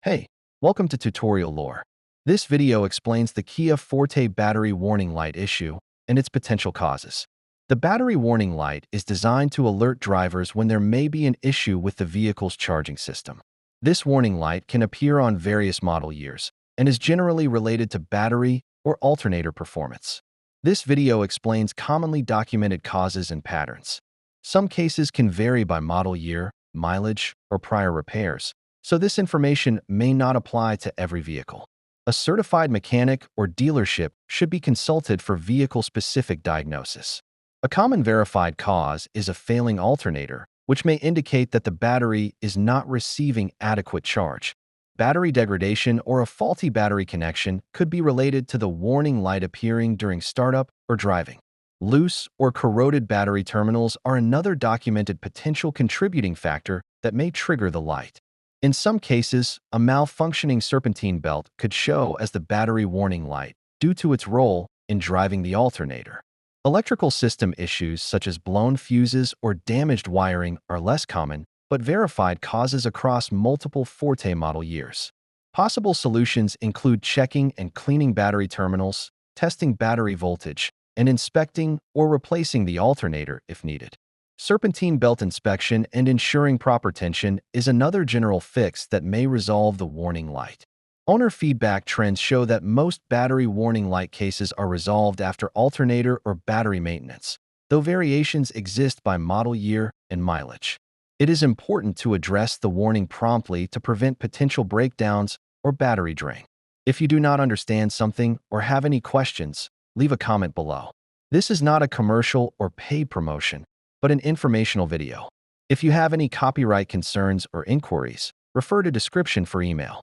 Hey, welcome to Tutorial Lore. This video explains the Kia Forte battery warning light issue and its potential causes. The battery warning light is designed to alert drivers when there may be an issue with the vehicle's charging system. This warning light can appear on various model years and is generally related to battery or alternator performance. This video explains commonly documented causes and patterns. Some cases can vary by model year, mileage, or prior repairs, so this information may not apply to every vehicle. A certified mechanic or dealership should be consulted for vehicle-specific diagnosis. A common verified cause is a failing alternator, which may indicate that the battery is not receiving adequate charge. Battery degradation or a faulty battery connection could be related to the warning light appearing during startup or driving. Loose or corroded battery terminals are another documented potential contributing factor that may trigger the light. In some cases, a malfunctioning serpentine belt could show as the battery warning light due to its role in driving the alternator. Electrical system issues such as blown fuses or damaged wiring are less common, but verified causes across multiple Forte model years. Possible solutions include checking and cleaning battery terminals, testing battery voltage, and inspecting or replacing the alternator if needed. Serpentine belt inspection and ensuring proper tension is another general fix that may resolve the warning light. Owner feedback trends show that most battery warning light cases are resolved after alternator or battery maintenance, though variations exist by model year and mileage. It is important to address the warning promptly to prevent potential breakdowns or battery drain. If you do not understand something or have any questions, leave a comment below. This is not a commercial or paid promotion, but an informational video. If you have any copyright concerns or inquiries, refer to description for email.